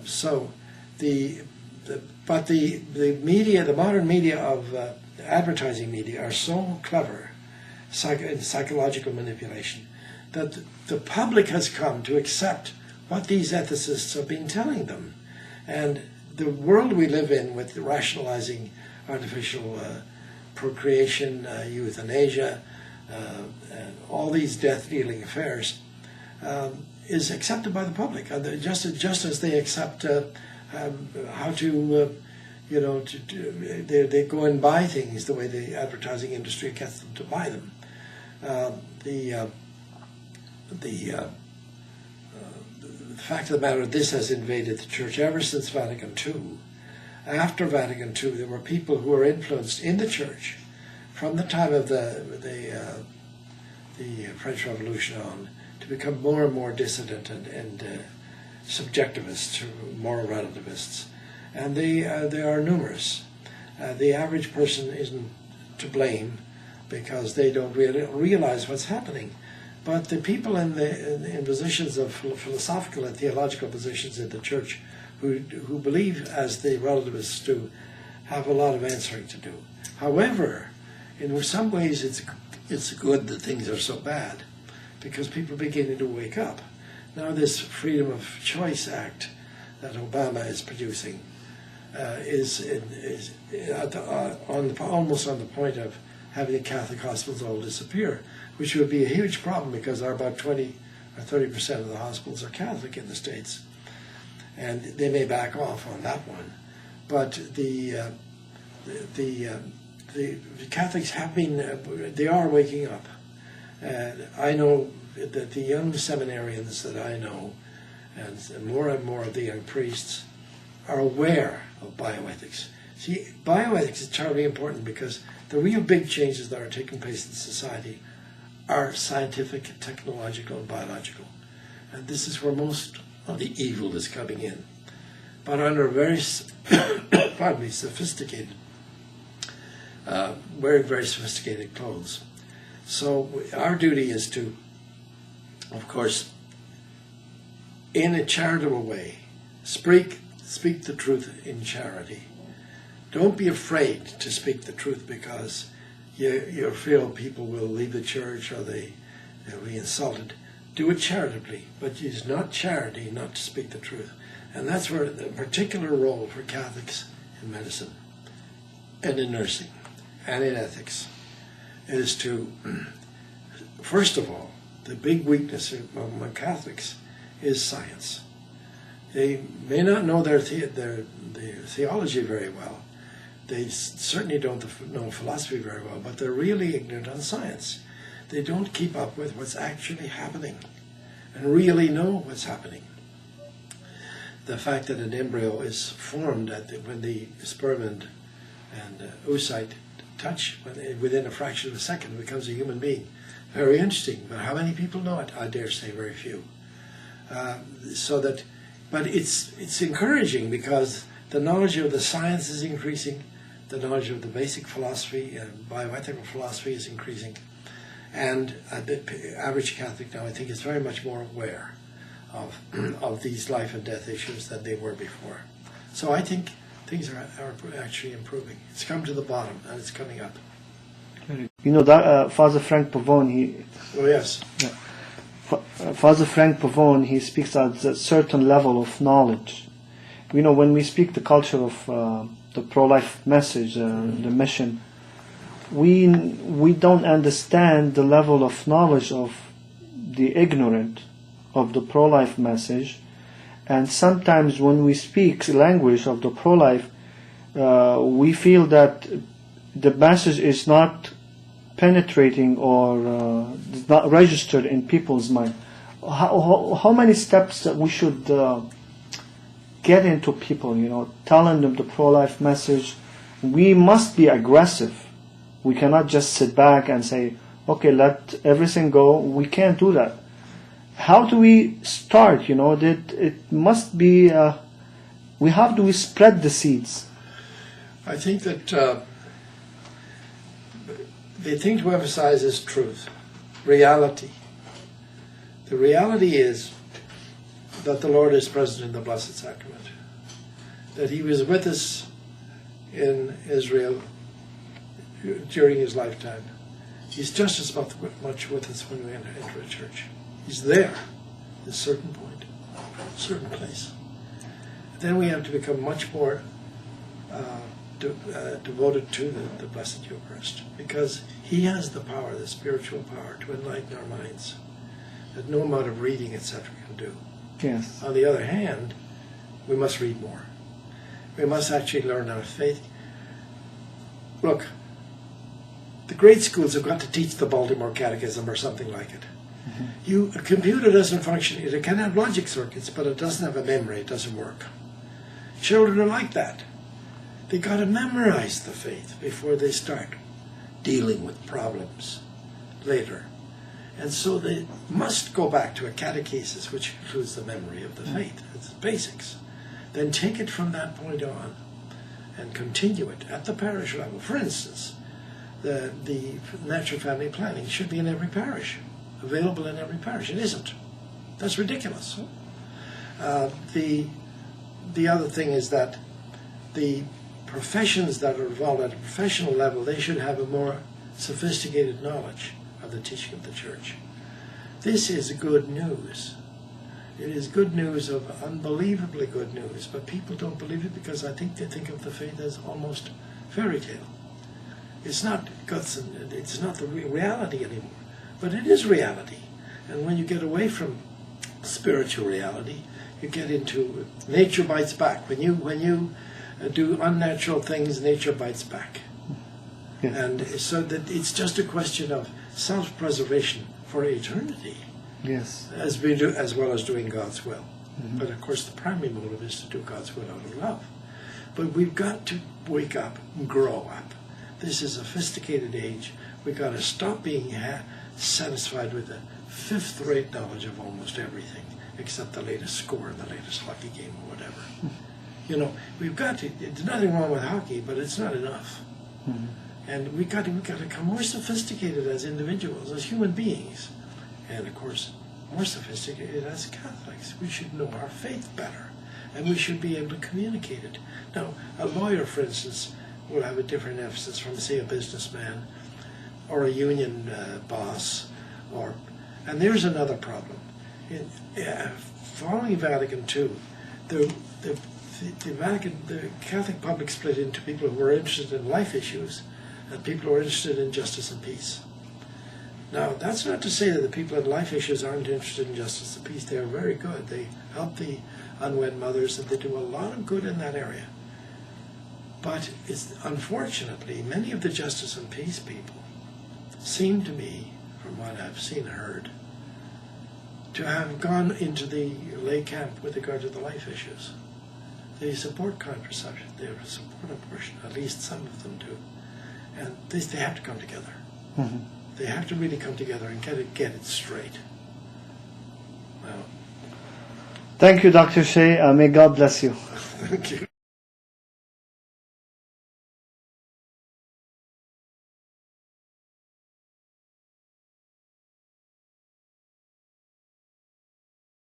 So the media, the modern media of advertising media, are so clever in psychological manipulation that the public has come to accept what these ethicists have been telling them. And the world we live in, with rationalizing artificial procreation, euthanasia, and all these death-dealing affairs, is accepted by the public, just as they accept how to, they go and buy things the way the advertising industry gets them to buy them. The fact of the matter, this has invaded the church ever since Vatican II. After Vatican II, there were people who were influenced in the church from the time of the French Revolution on, to become more and more dissident and subjectivists, moral relativists. And they are numerous. The average person isn't to blame because they don't really realize what's happening. But the people in positions of philosophical and theological positions in the church who believe, as the relativists do, have a lot of answering to do. However, in some ways it's good that things are so bad, because people are beginning to wake up. Now this Freedom of Choice Act that Obama is producing is almost on the point of having the Catholic hospitals all disappear, which would be a huge problem because about 20 or 30% of the hospitals are Catholic in the States. And they may back off on that one. But the Catholics have been, they are waking up. And I know that the young seminarians that I know, and more of the young priests, are aware of bioethics. See, bioethics is terribly important because the real big changes that are taking place in society are scientific, technological, and biological. And this is where most of the evil is coming in. But under very, pardon me, sophisticated, wearing very sophisticated clothes. So our duty is to, of course, in a charitable way, speak the truth in charity. Don't be afraid to speak the truth because you feel people will leave the church or they'll be insulted. Do it charitably, but it is not charity not to speak the truth. And that's where the particular role for Catholics in medicine and in nursing and in ethics is to, first of all, the big weakness among Catholics is science. They may not know their theology very well. They certainly don't know philosophy very well, but they're really ignorant on science. They don't keep up with what's actually happening and really know what's happening. The fact that an embryo is formed when the sperm and oocyte touch, within a fraction of a second, it becomes a human being. Very interesting, but how many people know it? I dare say very few. But it's encouraging because the knowledge of the science is increasing, the knowledge of the basic philosophy and bioethical philosophy is increasing, and the average Catholic now, I think, is very much more aware of these life and death issues than they were before. So I think things are actually improving. It's come to the bottom and it's coming up. You know that Father Frank Pavone, Oh yes. Yeah. Father Frank Pavone, he speaks at a certain level of knowledge. You know, when we speak the culture of the pro-life message, the mission, we don't understand the level of knowledge of the ignorant of the pro-life message, and sometimes when we speak language of the pro-life, we feel that the message is not penetrating or is not registered in people's mind. How many steps that we should get into people, you know, telling them the pro-life message? We must be aggressive. We cannot just sit back and say, okay, let everything go. We can't do that. How do we start? You know, that it must be, we have to spread the seeds. I think that the thing to emphasize is truth, reality. The reality is that the Lord is present in the Blessed Sacrament, that he was with us in Israel during his lifetime. He's just as much with us when we enter a church. He's there at a certain point, a certain place. Then we have to become much more devoted to the Blessed Eucharist, because he has the power, the spiritual power, to enlighten our minds that no amount of reading, etc., can do. Yes. On the other hand, we must read more. We must actually learn our faith. Look, the grade schools have got to teach the Baltimore Catechism or something like it. A computer doesn't function. It can have logic circuits, but it doesn't have a memory. It doesn't work. Children are like that. They got to memorize the faith before they start dealing with problems later. And so they must go back to a catechesis, which includes the memory of the faith. It's basics. Then take it from that point on and continue it at the parish level. For instance, the natural family planning should be in every parish, available in every parish. It isn't. That's ridiculous. The other thing is that the professions that are involved at a professional level, they should have a more sophisticated knowledge of the teaching of the Church. This is good news. It is good news, of unbelievably good news, but people don't believe it because I think they think of the faith as almost fairy tale. It's not guts and it's not the reality anymore, but it is reality. And when you get away from spiritual reality, you get into nature bites back. When you do unnatural things, nature bites back. Yes. And so that it's just a question of self-preservation for eternity. Yes. As well as doing God's will. Mm-hmm. But of course the primary motive is to do God's will out of love. But we've got to wake up and grow up. This is a sophisticated age. We've got to stop being satisfied with the fifth-rate knowledge of almost everything, except the latest score in the latest hockey game or whatever. You know, we've got to, there's nothing wrong with hockey, but it's not enough. Mm-hmm. And we've got to become more sophisticated as individuals, as human beings. And of course, more sophisticated as Catholics. We should know our faith better, and we should be able to communicate it. Now, a lawyer, for instance, will have a different emphasis from, say, a businessman or a union boss, and there's another problem. Following Vatican II, the Catholic public split into people who were interested in life issues and people who are interested in justice and peace. Now, that's not to say that the people in life issues aren't interested in justice and peace. They are very good. They help the unwed mothers, and they do a lot of good in that area. But unfortunately, many of the justice and peace people seem to me, from what I've seen and heard, to have gone into the lay camp with regard to the life issues. They support contraception. They support abortion. At least some of them do. And they have to come together. Mm-hmm. They have to really come together and get it straight. Well, thank you, Dr. Shea. May God bless you. Thank you.